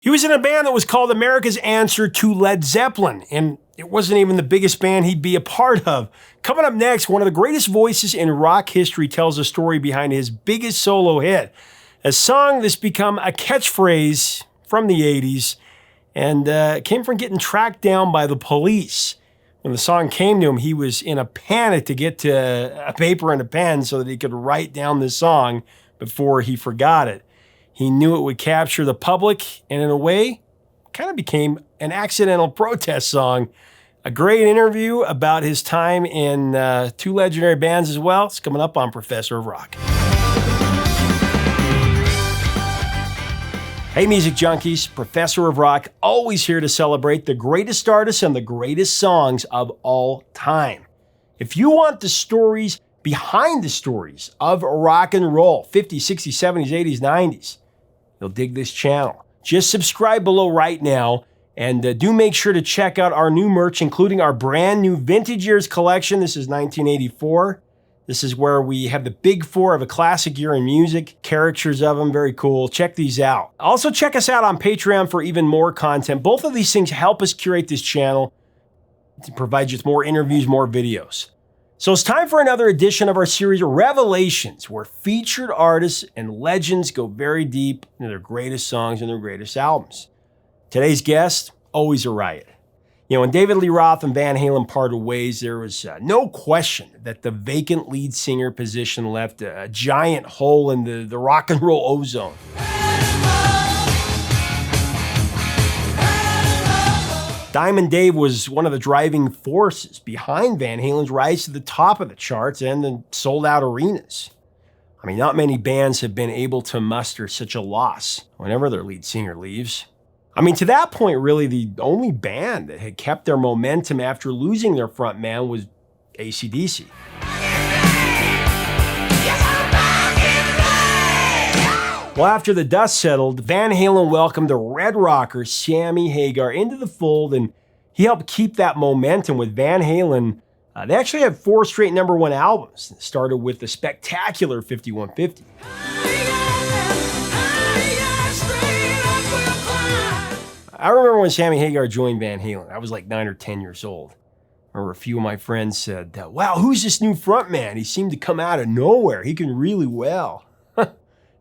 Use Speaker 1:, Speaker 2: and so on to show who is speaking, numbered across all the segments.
Speaker 1: He was in a band that was called America's answer to Led Zeppelin, and it wasn't even the biggest band he'd be a part of. Coming up next, one of the greatest voices in rock history tells the story behind his biggest solo hit, a song that's become a catchphrase from the 80s, and came from getting tracked down by the police. When the song came to him, he was in a panic to get to a paper and a pen so that he could write down the song before he forgot it. He knew it would capture the public, and in a way, kind of became an accidental protest song. A great interview about his time in two legendary bands as well. It's coming up on Professor of Rock. Hey, music junkies, Professor of Rock, always here to celebrate the greatest artists and the greatest songs of all time. If you want the stories behind the stories of rock and roll, 50s, 60s, 70s, 80s, 90s, you'll dig this channel. Just subscribe below right now, and do make sure to check out our new merch, including our brand new Vintage Years collection. This is 1984. This is where we have the big four of a classic year in music, caricatures of them, very cool. Check these out. Also, check us out on Patreon for even more content. Both of these things help us curate this channel to provide you with more interviews, more videos. So it's time for another edition of our series, Revelations, where featured artists and legends go very deep into their greatest songs and their greatest albums. Today's guest, always a riot. You know, when David Lee Roth and Van Halen parted ways, there was no question that the vacant lead singer position left a giant hole in the rock and roll ozone. Diamond Dave was one of the driving forces behind Van Halen's rise to the top of the charts and the sold-out arenas. I mean, not many bands have been able to muster such a loss whenever their lead singer leaves. I mean, to that point, really, the only band that had kept their momentum after losing their frontman was AC/DC. Well, after the dust settled, Van Halen welcomed the Red Rocker Sammy Hagar into the fold, and he helped keep that momentum with Van Halen. They actually had 4 straight #1 albums. It started with the spectacular 5150. I remember when Sammy Hagar joined Van Halen. I was like 9 or 10 years old. I remember a few of my friends said, wow, who's this new frontman? He seemed to come out of nowhere. He can really well.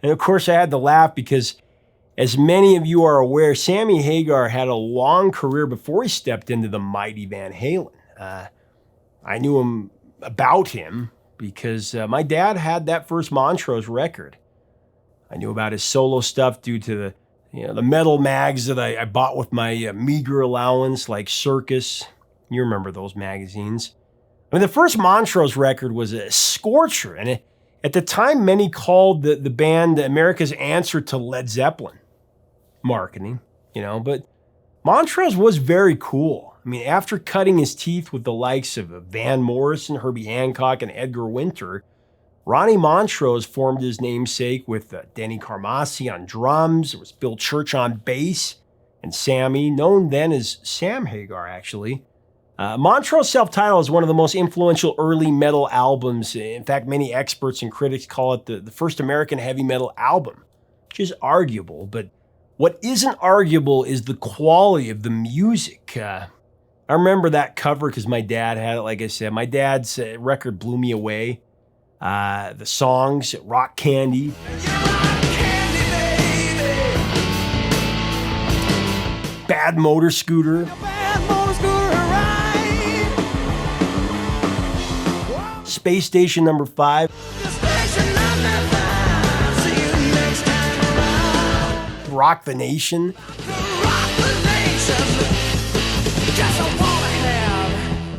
Speaker 1: And of course, I had to laugh because, as many of you are aware, Sammy Hagar had a long career before he stepped into the mighty Van Halen. I knew about him because my dad had that first Montrose record. I knew about his solo stuff due to the metal mags that I bought with my meager allowance, like Circus. You remember those magazines. I mean, the first Montrose record was a scorcher, and at the time, many called the band America's answer to Led Zeppelin. Marketing, but Montrose was very cool. I mean, after cutting his teeth with the likes of Van Morrison, Herbie Hancock, and Edgar Winter, Ronnie Montrose formed his namesake with Denny Carmassi on drums. There was Bill Church on bass, and Sammy, known then as Sam Hagar, actually. Montrose self-titled is one of the most influential early metal albums. In fact, many experts and critics call it the first American heavy metal album, which is arguable. But what isn't arguable is the quality of the music. I remember that cover because my dad had it, like I said. My dad's record blew me away. The songs, Rock Candy. Bad Motor Scooter. Space Station number 5. Rock the Nation.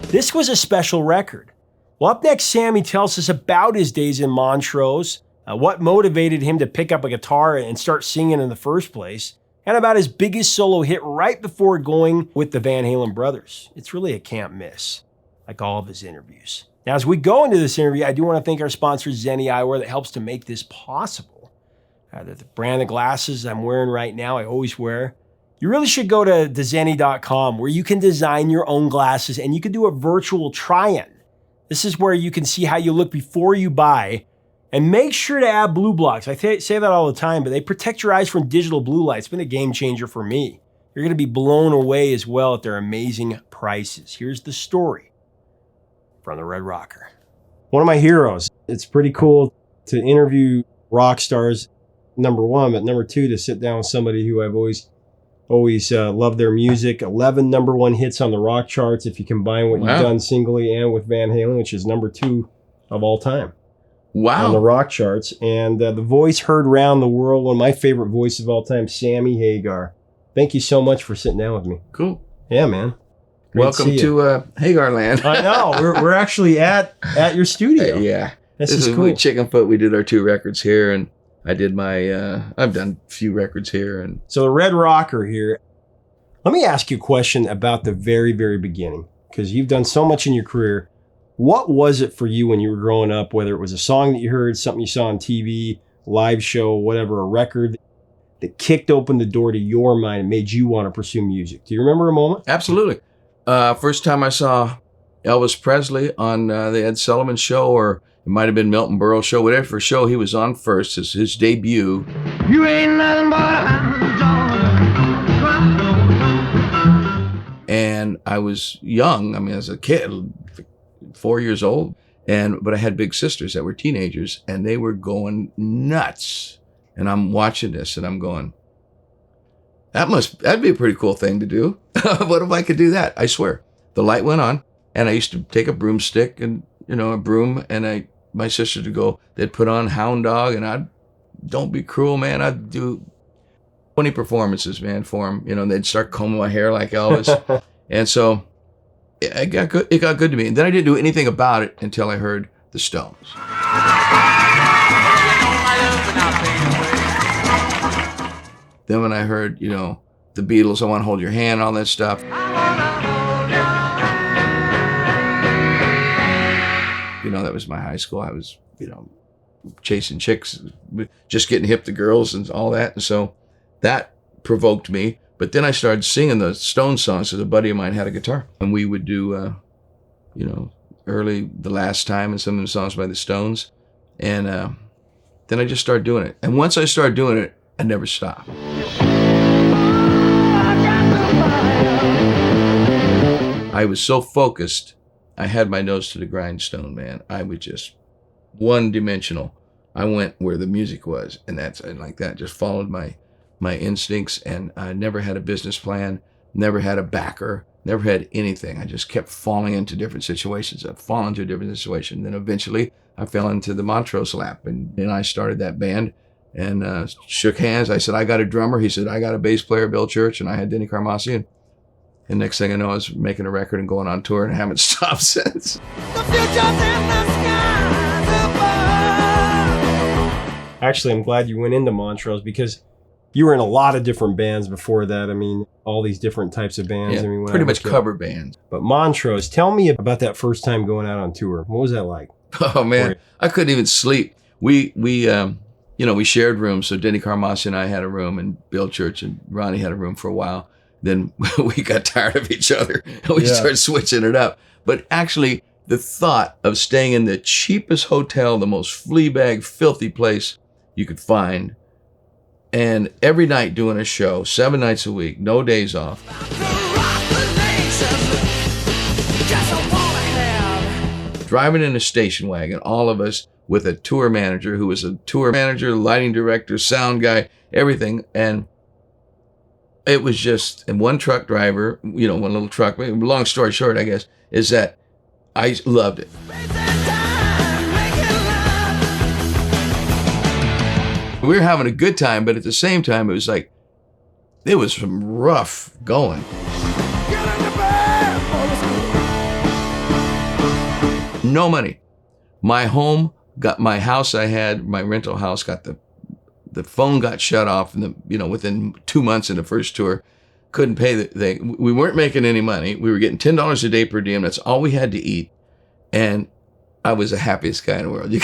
Speaker 1: This was a special record. Well, up next, Sammy tells us about his days in Montrose, what motivated him to pick up a guitar and start singing in the first place, and about his biggest solo hit right before going with the Van Halen brothers. It's really a can't miss, like all of his interviews. Now, as we go into this interview, I do want to thank our sponsor, Zenni Eyewear, that helps to make this possible. The brand of glasses I'm wearing right now, I always wear. You really should go to Zenni.com, where you can design your own glasses and you can do a virtual try-in. This is where you can see how you look before you buy, And make sure to add blue blocks. I say that all the time, but they protect your eyes from digital blue light. It's been a game changer for me. You're going to be blown away as well at their amazing prices. Here's the story from the Red Rocker. One of my heroes. It's pretty cool to interview rock stars, number one, but number two, to sit down with somebody who I've always loved their music. 11 number one hits on the rock charts if you combine what you've done singly and with Van Halen, which is number 2 of all time.
Speaker 2: Wow.
Speaker 1: On the rock charts. And the voice heard round the world, one of my favorite voices of all time, Sammy Hagar. Thank you so much for sitting down with me.
Speaker 2: Cool.
Speaker 1: Yeah, man. Great
Speaker 2: Welcome to Hagar Land.
Speaker 1: I know. We're actually at your studio.
Speaker 2: Yeah.
Speaker 1: This is cool.
Speaker 2: Chickenfoot. We did our 2 records here, and I did I've done a few records here. And
Speaker 1: so the Red Rocker here. Let me ask you a question about the very, very beginning, because you've done so much in your career. What was it for you when you were growing up, whether it was a song that you heard, something you saw on TV, live show, whatever, a record that kicked open the door to your mind and made you want to pursue music? Do you remember a moment?
Speaker 2: Absolutely. First time I saw Elvis Presley on the Ed Sullivan Show, or it might have been Milton Berle's show, whatever show he was on first, his debut. You ain't nothing but a dog. And I was young. I mean, as a kid, 4 years old, but I had big sisters that were teenagers, and they were going nuts. And I'm watching this, and I'm going, that'd be a pretty cool thing to do. What if I could do that? I swear. The light went on, and I used to take a broomstick and, a broom, and my sister would go, they'd put on Hound Dog, and don't be cruel, man. I'd do 20 performances, man, for them. And they'd start combing my hair like Elvis. And so it got good to me. And then I didn't do anything about it until I heard the Stones. Then when I heard, the Beatles, I Want to Hold Your Hand, all that stuff. That was my high school. I was, chasing chicks, just getting hip to girls and all that. And so that provoked me. But then I started singing the Stones songs because a buddy of mine had a guitar. And we would do, early The Last Time and some of the songs by the Stones. And then I just started doing it. And once I started doing it, I never stopped. I was so focused, I had my nose to the grindstone, man. I was just one-dimensional. I went where the music was, and like that, just followed my instincts, and I never had a business plan, never had a backer, never had anything. I just kept falling into different situations. I'd fall into a different situation. Then eventually I fell into the Montrose lap, and I started that band and shook hands. I said, I got a drummer. He said, I got a bass player, Bill Church, and I had Denny Carmassi. And next thing I know, I was making a record and going on tour and haven't stopped since. The future's in the skies above.
Speaker 1: Actually, I'm glad you went into Montrose because you were in a lot of different bands before that. I mean, all these different types of bands.
Speaker 2: Yeah,
Speaker 1: I mean,
Speaker 2: pretty much cover bands.
Speaker 1: But Montrose, tell me about that first time going out on tour. What was that like?
Speaker 2: Oh, man, I couldn't even sleep. We shared rooms. So Denny Carmassi and I had a room, and Bill Church and Ronnie had a room for a while. Then we got tired of each other and we started switching it up. But actually, the thought of staying in the cheapest hotel, the most flea bag, filthy place you could find, and every night doing a show, 7 nights a week, no days off. Driving in a station wagon, all of us with a tour manager who was a tour manager, lighting director, sound guy, everything. And it was just, and one truck driver, one little truck, long story short, I guess, is that I loved it. We were having a good time, but at the same time, it was some rough going. No money. My house I had, my rental house the phone got shut off within 2 months in the first tour. Couldn't pay the thing. We weren't making any money. We were getting $10 a day per diem. That's all we had to eat. And I was the happiest guy in the world. You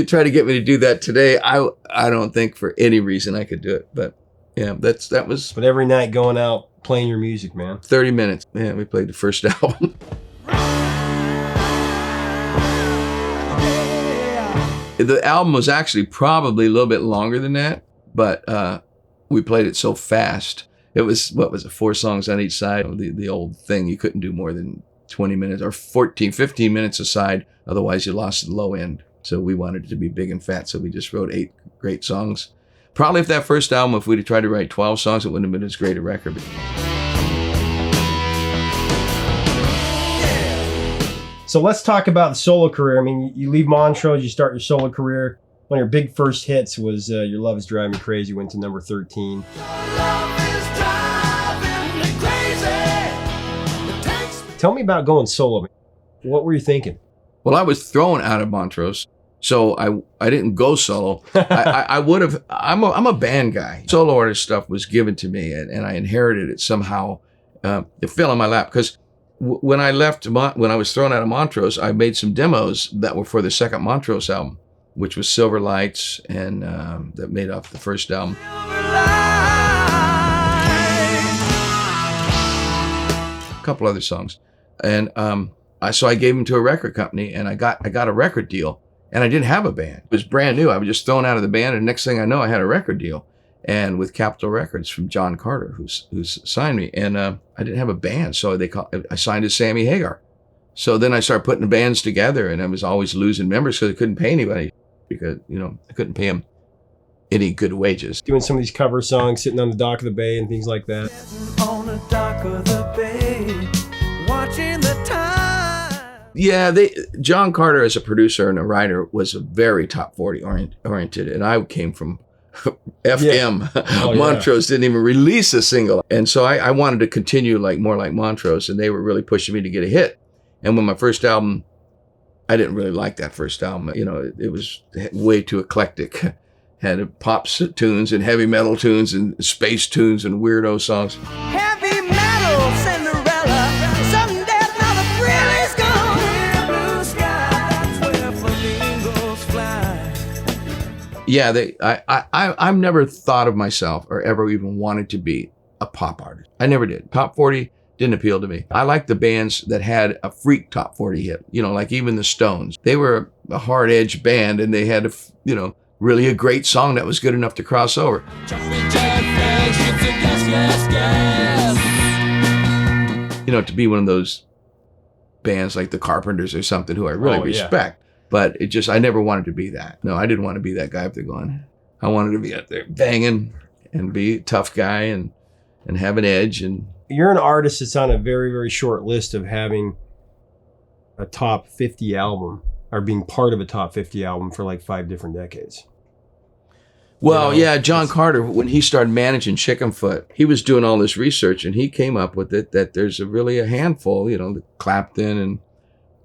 Speaker 2: try to get me to do that today. I don't think for any reason I could do it. But yeah, that was.
Speaker 1: But every night going out playing your music, man.
Speaker 2: 30 minutes. Yeah, we played the first album. The album was actually probably a little bit longer than that, but we played it so fast. It was, what was it, 4 songs on each side? The old thing, you couldn't do more than 20 minutes or 15 minutes a side, otherwise you lost the low end. So we wanted it to be big and fat, so we just wrote 8 great songs. Probably if that first album, if we'd have tried to write 12 songs, it wouldn't have been as great a record.
Speaker 1: So let's talk about the solo career. I mean, you leave Montrose, you start your solo career. One of your big first hits was Your Love Is Driving Me Crazy, went to number 13. Tell me about going solo. What were you thinking?
Speaker 2: Well, I was thrown out of Montrose, so I didn't go solo. I would have. I'm a band guy. Solo artist stuff was given to me, and I inherited it somehow. It fell in my lap because when I left, when I was thrown out of Montrose, I made some demos that were for the second Montrose album, which was Silver Lights, and that made off the first album. A couple other songs, and so I gave them to a record company, and I got a record deal, and I didn't have a band. It was brand new. I was just thrown out of the band, and next thing I know, I had a record deal, and with Capitol Records from John Carter, who's signed me, and I didn't have a band, so I signed to Sammy Hagar. So then I started putting the bands together, and I was always losing members because I couldn't pay anybody, because I couldn't pay them any good wages.
Speaker 1: Doing some of these cover songs, sitting on the dock of the bay and things like that.
Speaker 3: On the dock of the bay, watching the time.
Speaker 2: Yeah, John Carter as a producer and a writer was a very top 40 oriented, and I came from FM. Yeah. Oh, Montrose didn't even release a single, and so I wanted to continue more like Montrose, and they were really pushing me to get a hit. And when my first album, I didn't really like that first album. It was way too eclectic. Had pop tunes and heavy metal tunes and space tunes and weirdo songs.
Speaker 3: Heavy metal, Cinderella, sudden death, now the thrill is gone. Blue sky, that's where flamingos fly.
Speaker 2: Yeah, I've never thought of myself or ever even wanted to be a pop artist. I never did. Top 40 didn't appeal to me. I liked the bands that had a freak top 40 hit. Like even the Stones. They were a hard edge band, and they had really a great song that was good enough to cross over. To be one of those bands like the Carpenters or something who I really respect. But I never wanted to be that. No, I didn't want to be that guy up there going. I wanted to be up there banging and be a tough guy and have an edge. And
Speaker 1: you're an artist that's on a very, very short list of having a top 50 album or being part of a top 50 album for like 5 different decades.
Speaker 2: Well, yeah, John Carter, when he started managing Chickenfoot, he was doing all this research, and he came up with it that there's really a handful, Clapton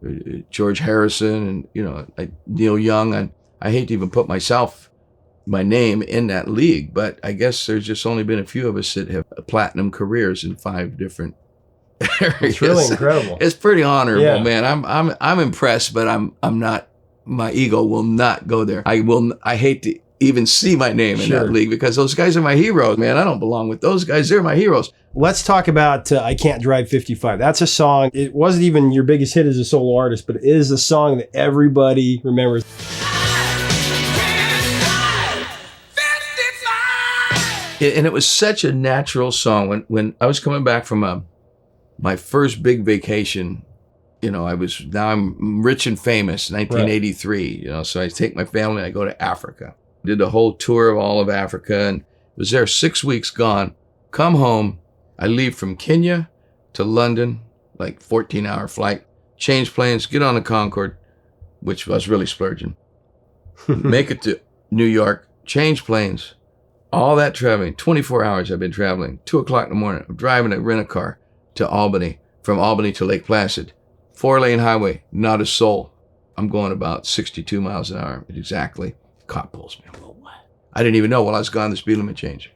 Speaker 2: and George Harrison and, Neil Young. And I hate to even put my name in that league, but I guess there's just only been a few of us that have platinum careers in 5 different areas.
Speaker 1: It's really incredible.
Speaker 2: It's pretty honorable, man. I'm impressed, but I'm not. My ego will not go there. I hate to even see my name in that league because those guys are my heroes, man. I don't belong with those guys. They're my heroes.
Speaker 1: Let's talk about I Can't Drive 55. That's a song. It wasn't even your biggest hit as a solo artist, but it is a song that everybody remembers.
Speaker 2: And it was such a natural song. When I was coming back from my first big vacation, I'm rich and famous, 1983, right. So I take my family and I go to Africa. Did the whole tour of all of Africa and was there 6 weeks gone. Come home. I leave from Kenya to London, like 14-hour flight, change planes, get on the Concorde, which was really splurging. Make it to New York, change planes, all that traveling, 24 hours I've been traveling, 2:00 in the morning. I'm driving a rent-a-car to Albany, from Albany to Lake Placid. 4-lane highway, not a soul. I'm going about 62 miles an hour exactly. Cop pulls me. Well, what? I didn't even know while I was gone the speed limit changed.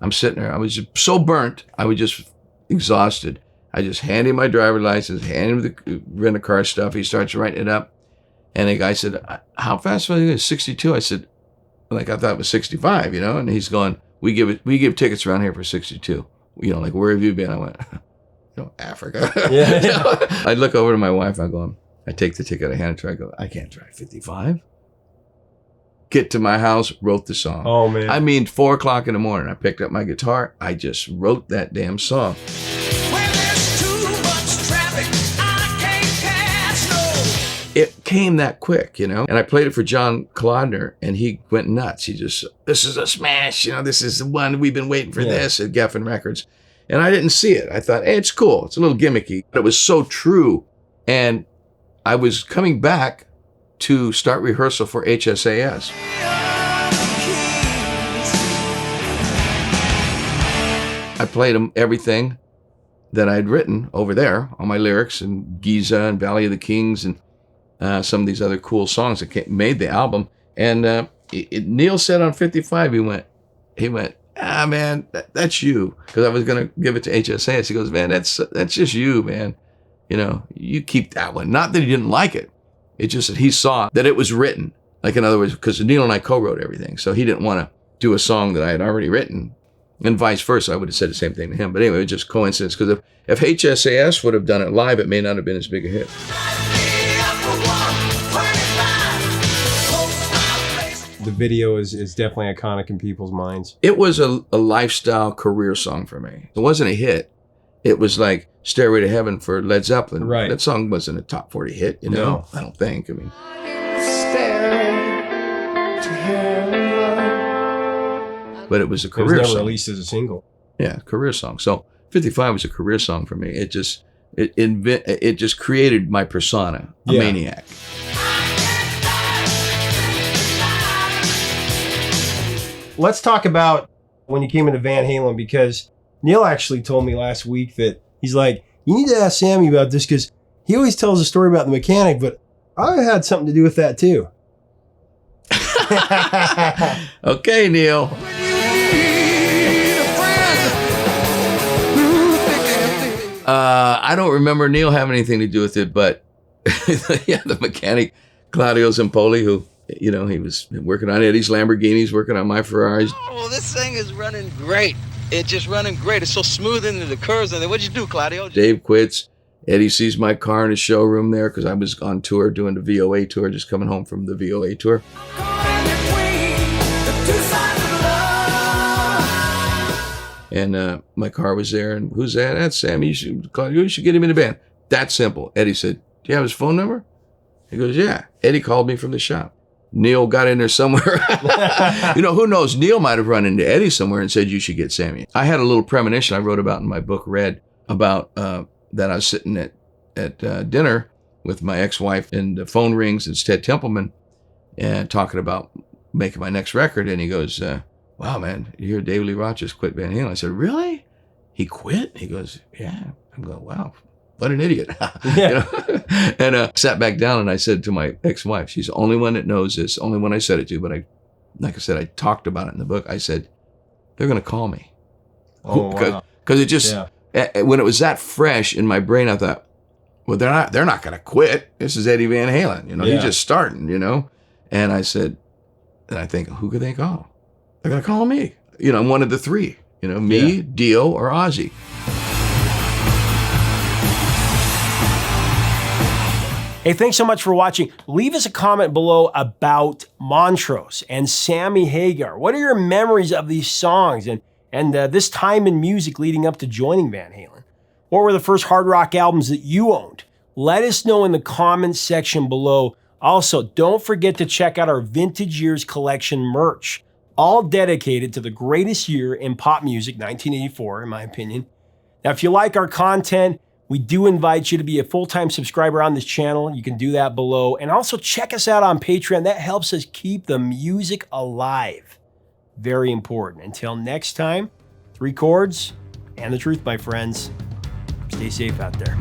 Speaker 2: I'm sitting there. I was just so burnt. I was just exhausted. I just hand him my driver's license, hand him the rent-a-car stuff. He starts writing it up. And the guy said, how fast was it? 62. I said, I thought it was 65, And he's going, we give tickets around here for 62. Where have you been? I went, Africa.
Speaker 1: Yeah.
Speaker 2: I'd look over to my wife. I take the ticket, I hand it to her. I go, I can't drive 55. Get to my house, wrote the song.
Speaker 1: Oh, man.
Speaker 2: I mean, 4 o'clock in the morning, I picked up my guitar. I just wrote that damn song.
Speaker 3: When there's too much traffic, I can't catch no.
Speaker 2: It came that quick, And I played it for John Kalodner, and he went nuts. He just, this is a smash. This is the one we've been waiting for this at Geffen Records. And I didn't see it. I thought, hey, it's cool. It's a little gimmicky. But it was so true. And I was coming back to start rehearsal for HSAS. I played them everything that I'd written over there, all my lyrics, and Giza and Valley of the Kings and some of these other cool songs that made the album. And Neil said on 55, he went, man, that's you. Because I was going to give it to HSAS. He goes, man, that's just you, man. You keep that one. Not that he didn't like it. It's just that he saw that it was written. Like, in other words, because Neil and I co-wrote everything. So he didn't want to do a song that I had already written. And vice versa. I would have said the same thing to him. But anyway, it was just coincidence. Because if HSAS would have done it live, it may not have been as big a hit.
Speaker 1: The video is definitely iconic in people's minds.
Speaker 2: It was a lifestyle career song for me. It wasn't a hit. It was like Stairway to Heaven for Led Zeppelin.
Speaker 1: Right.
Speaker 2: That song wasn't a top 40 hit,
Speaker 1: No.
Speaker 2: I don't think. I mean, but it was a
Speaker 1: It was
Speaker 2: career
Speaker 1: never
Speaker 2: song.
Speaker 1: released as a single.
Speaker 2: Yeah, career song. So 55 was a career song for me. It just created my persona, a maniac.
Speaker 1: Let's talk about when you came into Van Halen, because Neil actually told me last week that he's like, you need to ask Sammy about this because he always tells a story about the mechanic, but I had something to do with that too.
Speaker 2: Okay, Neil. I don't remember Neil having anything to do with it, but the mechanic, Claudio Zampoli, who, he was working on Eddie's Lamborghinis, working on my Ferraris.
Speaker 4: Oh, this thing is running great. It's just running great. It's so smooth into the curves. And what'd you do, Claudio?
Speaker 2: Dave quits. Eddie sees my car in his showroom there because I was on tour doing the VOA tour, just coming home from the VOA tour. And my car was there, and who's that? That's Sammy. Claudio, you should get him in the band. That simple. Eddie said, do you have his phone number? He goes, yeah. Eddie called me from the shop. Neil got in there somewhere. Who knows? Neil might have run into Eddie somewhere and said, you should get Sammy. I had a little premonition I wrote about in my book, Red, about that I was sitting at dinner with my ex-wife, and the phone rings. It's Ted Templeman, and talking about making my next record. And he goes, wow, man, you hear David Lee Roth just quit Van Halen. I said, really? He quit? He goes, yeah. I'm going, wow. What an idiot.
Speaker 1: Yeah.
Speaker 2: And sat back down, and I said to my ex-wife, she's the only one that knows this, only one I said it to, but like I said, I talked about it in the book. I said, they're going to call me.
Speaker 1: Oh, wow.
Speaker 2: Because it just, when it was that fresh in my brain, I thought, well, they're not going to quit. This is Eddie Van Halen. He's just starting, And I said, and I think, who could they call? They're going to call me. I'm one of the three, me, Dio, or Ozzy.
Speaker 1: Hey, thanks so much for watching. Leave us a comment below about Montrose and Sammy Hagar. What are your memories of these songs and this time in music leading up to joining Van Halen? What were the first hard rock albums that you owned? Let us know in the comments section below. Also, don't forget to check out our Vintage Years Collection merch, all dedicated to the greatest year in pop music, 1984, in my opinion. Now, if you like our content, we do invite you to be a full-time subscriber on this channel. You can do that below. And also check us out on Patreon. That helps us keep the music alive. Very important. Until next time, 3 chords and the truth, my friends. Stay safe out there.